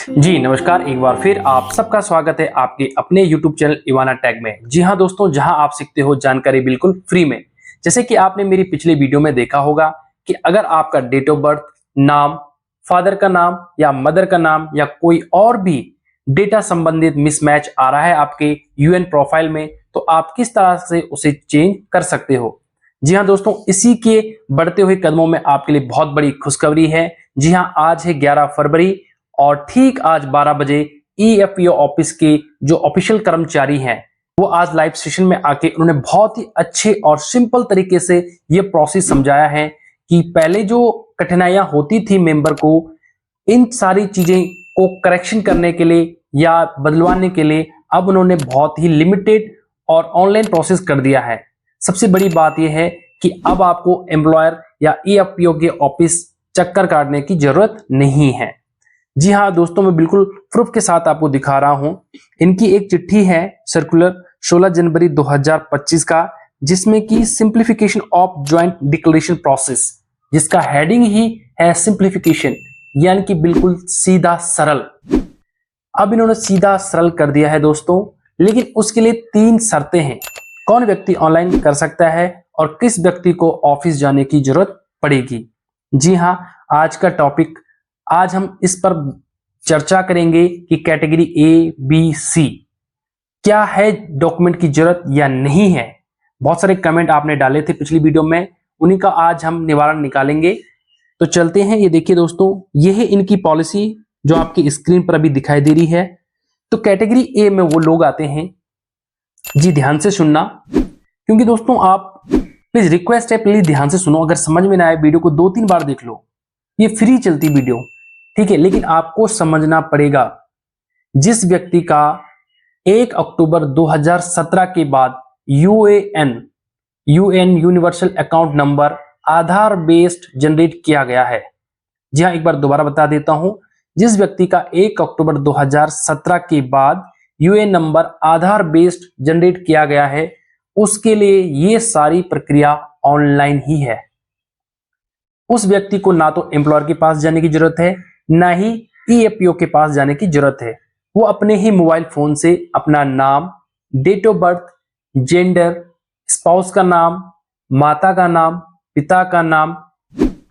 जी नमस्कार, एक बार फिर आप सबका स्वागत है आपके अपने YouTube चैनल इवाना टैग में। जी हाँ दोस्तों, जहां आप सीखते हो जानकारी बिल्कुल फ्री में। जैसे कि आपने मेरी पिछली वीडियो में देखा होगा कि अगर आपका डेट ऑफ बर्थ, नाम, फादर का नाम या मदर का नाम या कोई और भी डेटा संबंधित मिसमैच आ रहा है आपके यूएन प्रोफाइल में, तो आप किस तरह से उसे चेंज कर सकते हो। जी हाँ दोस्तों, इसी के बढ़ते हुए कदमों में आपके लिए बहुत बड़ी खुशखबरी है। जी हाँ, आज है 11 फरवरी और ठीक आज 12 बजे ईएफपीओ ऑफिस के जो ऑफिशियल कर्मचारी हैं वो आज लाइव सेशन में आके उन्होंने बहुत ही अच्छे और सिंपल तरीके से ये प्रोसेस समझाया है कि पहले जो कठिनाइयां होती थी मेंबर को इन सारी चीजें को करेक्शन करने के लिए या बदलवाने के लिए अब उन्होंने बहुत ही लिमिटेड और ऑनलाइन प्रोसेस कर दिया है। सबसे बड़ी बात यह है कि अब आपको एम्प्लॉयर या ईएफपीओ के ऑफिस चक्कर काटने की जरूरत नहीं है। जी हाँ दोस्तों, मैं बिल्कुल प्रूफ के साथ आपको दिखा रहा हूं। इनकी एक चिट्ठी है सर्कुलर 16 जनवरी 2025 का, जिसमें कि simplification of joint declaration process, जिसका हेडिंग ही है सिंप्लीफिकेशन, यानी कि बिल्कुल सीधा सरल। अब इन्होंने सीधा सरल कर दिया है दोस्तों, लेकिन उसके लिए 3 शर्तें हैं। कौन व्यक्ति ऑनलाइन कर सकता है और किस व्यक्ति को ऑफिस जाने की जरूरत पड़ेगी। जी हाँ, आज हम इस पर चर्चा करेंगे कि कैटेगरी ए, बी, सी क्या है, डॉक्यूमेंट की जरूरत या नहीं है। बहुत सारे कमेंट आपने डाले थे पिछली वीडियो में, उन्हीं का आज हम निवारण निकालेंगे। तो चलते हैं। ये देखिए दोस्तों, ये है इनकी पॉलिसी जो आपकी स्क्रीन पर अभी दिखाई दे रही है। तो कैटेगरी ए में वो लोग आते हैं। जी ध्यान से सुनना, क्योंकि दोस्तों आप प्लीज रिक्वेस्ट है, प्लीज ध्यान से सुनो। अगर समझ में ना आए वीडियो को 2-3 बार देख लो, ये फ्री चलती वीडियो, ठीक है, लेकिन आपको समझना पड़ेगा। जिस व्यक्ति का 1 अक्टूबर 2017 के बाद यूएएन यूनिवर्सल अकाउंट नंबर आधार बेस्ड जनरेट किया गया है। जी हाँ, एक बार दोबारा बता देता हूं। जिस व्यक्ति का 1 अक्टूबर 2017 के बाद यूएएन नंबर आधार बेस्ड जनरेट किया गया है, उसके लिए ये सारी प्रक्रिया ऑनलाइन ही है। उस व्यक्ति को ना तो एम्प्लॉयर के पास जाने की जरूरत है, ना ही ईएफपीओ के पास जाने की जरूरत है। वो अपने ही मोबाइल फोन से अपना नाम, date of birth, gender, spouse का नाम, माता का नाम, पिता का नाम,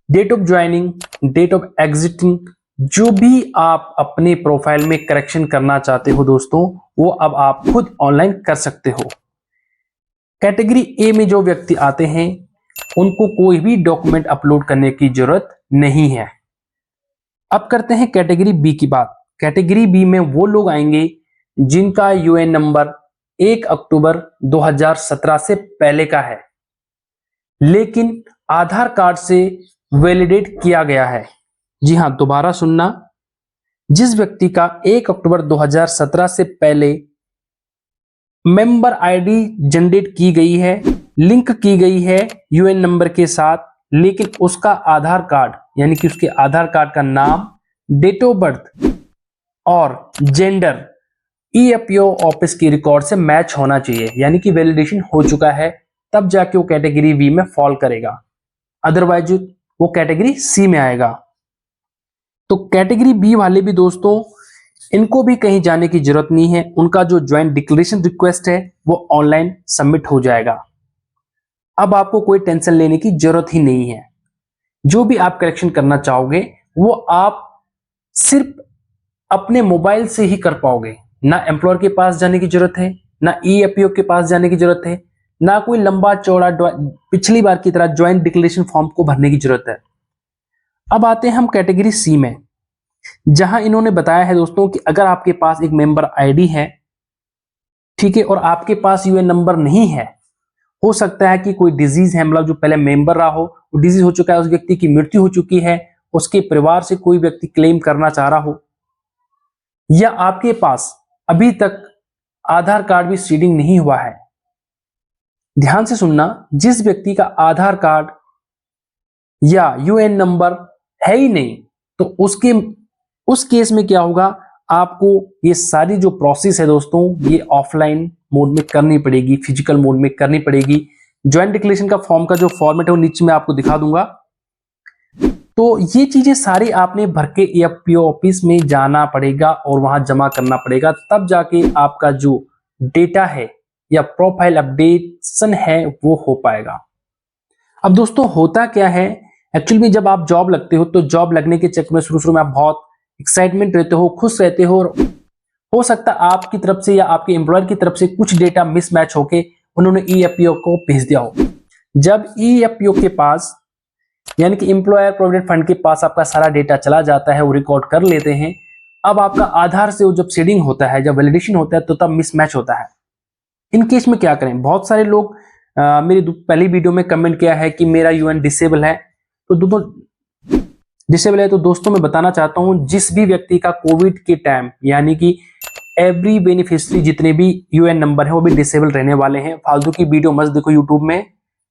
date of joining, date of exiting, जो भी आप अपने प्रोफाइल में करेक्शन करना चाहते हो दोस्तों, वो अब आप खुद ऑनलाइन कर सकते हो। कैटेगरी ए में जो व्यक्ति आते हैं उनको कोई भी डॉक्यूमेंट अपलोड करने की जरूरत नहीं है। अब करते हैं कैटेगरी बी की बात। कैटेगरी बी में वो लोग आएंगे जिनका यूएन नंबर 1 अक्टूबर 2017 से पहले का है, लेकिन आधार कार्ड से वैलिडेट किया गया है। जी हां, दोबारा सुनना। जिस व्यक्ति का 1 अक्टूबर 2017 से पहले मेंबर आईडी जनरेट की गई है, लिंक की गई है यूएन नंबर के साथ, लेकिन उसका आधार कार्ड यानी कि उसके आधार कार्ड का नाम, डेट ऑफ बर्थ और जेंडर ईएफपीओ ऑफिस की रिकॉर्ड से मैच होना चाहिए, यानी कि वैलिडेशन हो चुका है, तब जाके वो कैटेगरी बी में फॉल करेगा। अदरवाइज वो कैटेगरी सी में आएगा। तो कैटेगरी बी वाले भी दोस्तों, इनको भी कहीं जाने की जरूरत नहीं है। उनका जो ज्वाइंट डिक्लेरेशन रिक्वेस्ट है वो ऑनलाइन सबमिट हो जाएगा। अब आपको कोई टेंशन लेने की जरूरत ही नहीं है। जो भी आप करेक्शन करना चाहोगे वो आप सिर्फ अपने मोबाइल से ही कर पाओगे। ना एम्प्लॉयर के पास जाने की जरूरत है, ना ईएफपीओ के पास जाने की जरूरत है, ना कोई लंबा चौड़ा पिछली बार की तरह ज्वाइंट डिक्लेरेशन फॉर्म को भरने की जरूरत है। अब आते हैं हम कैटेगरी सी में, जहां इन्होंने बताया है दोस्तों कि अगर आपके पास एक मेंबर आईडी है, ठीक है, और आपके पास यूएन नंबर नहीं है, हो सकता है कि कोई डिजीज है, मतलब जो पहले मेंबर रहा हो वो डिजीज हो चुका है, उस व्यक्ति की मृत्यु हो चुकी है, उसके परिवार से कोई व्यक्ति क्लेम करना चाह रहा हो, या आपके पास अभी तक आधार कार्ड भी सीडिंग नहीं हुआ है। ध्यान से सुनना, जिस व्यक्ति का आधार कार्ड या यूएन नंबर है ही नहीं, तो उस केस में क्या होगा, आपको ये सारी जो प्रोसेस है दोस्तों, ये ऑफलाइन मोड में करनी पड़ेगी, फिजिकल मोड में करनी पड़ेगी। ज्वाइंट डिक्लेरेशन का फॉर्म का जो फॉर्मेट है वो नीचे मैं आपको दिखा दूंगा। तो ये चीजें सारी आपने भर के ईएफपीओ ऑफिस में जाना पड़ेगा और वहां जमा करना पड़ेगा, तब जाके आपका जो डेटा है या प्रोफाइल अपडेशन है वो हो पाएगा। अब दोस्तों होता क्या है, एक्चुअली में जब आप जॉब लगते हो तो जॉब लगने के चक्कर में शुरू में आप बहुत एक्साइटमेंट रहते हो, खुश रहते हो, और हो सकता है आपकी तरफ से या आपके एम्प्लॉयर की तरफ से कुछ डेटा मिसमैच होके उन्होंने ईएफपीओ को भेज दिया हो। जब ईएफपीओ के पास यानी कि एम्प्लॉयर प्रोविडेंट फंड के पास आपका सारा डेटा चला जाता है, वो रिकॉर्ड कर लेते हैं। अब आपका आधार से वो जब सीडिंग होता है, जब वैलिडेशन होता है, तो तब मिसमैच होता है। इन केस में क्या करें? बहुत सारे लोग मेरी पहली वीडियो में कमेंट किया है कि मेरा यूएन डिसेबल है, तो डिसेबल है। तो दोस्तों मैं बताना चाहता हूं, जिस भी व्यक्ति का कोविड के टाइम यानी कि एवरी बेनिफिशियरी जितने भी यूएन नंबर है वो भी डिसेबल रहने वाले हैं। फालतू की वीडियो मत देखो यूट्यूब में।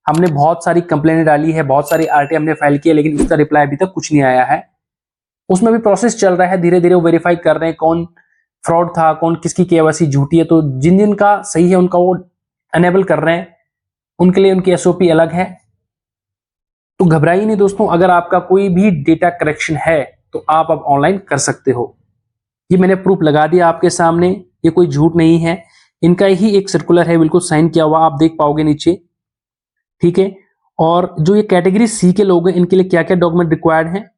हमने बहुत सारी कंप्लेंट डाली है, बहुत सारी आरटी हमने फाइल किया, लेकिन उसका रिप्लाई अभी तक कुछ नहीं आया है। उसमें भी प्रोसेस चल रहा है, धीरे धीरे वो वेरीफाई कर रहे हैं कौन फ्रॉड था, कौन किसकी केवाईसी झूठी है। तो जिन जिन का सही है उनका वो अनेबल कर रहे हैं, उनके लिए उनकी एसओपी अलग है। तो घबराइए नहीं दोस्तों, अगर आपका कोई भी डेटा करेक्शन है तो आप अब ऑनलाइन कर सकते हो। ये मैंने प्रूफ लगा दिया आपके सामने, ये कोई झूठ नहीं है। इनका ही एक सर्कुलर है, बिल्कुल साइन किया हुआ, आप देख पाओगे नीचे, ठीक है। और जो ये कैटेगरी सी के लोग हैं, इनके लिए क्या क्या डॉक्यूमेंट रिक्वायर्ड हैं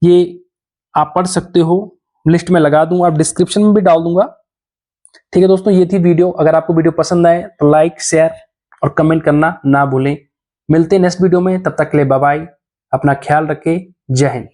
ये आप पढ़ सकते हो। लिस्ट में लगा दूंगा, आप डिस्क्रिप्शन में भी डाल दूंगा, ठीक है दोस्तों। ये थी वीडियो। अगर आपको वीडियो पसंद आए तो लाइक, शेयर और कमेंट करना ना भूलें। मिलते हैं नेक्स्ट वीडियो में, तब तक के लिए बाय बाय, अपना ख्याल रखें, जय हिंद।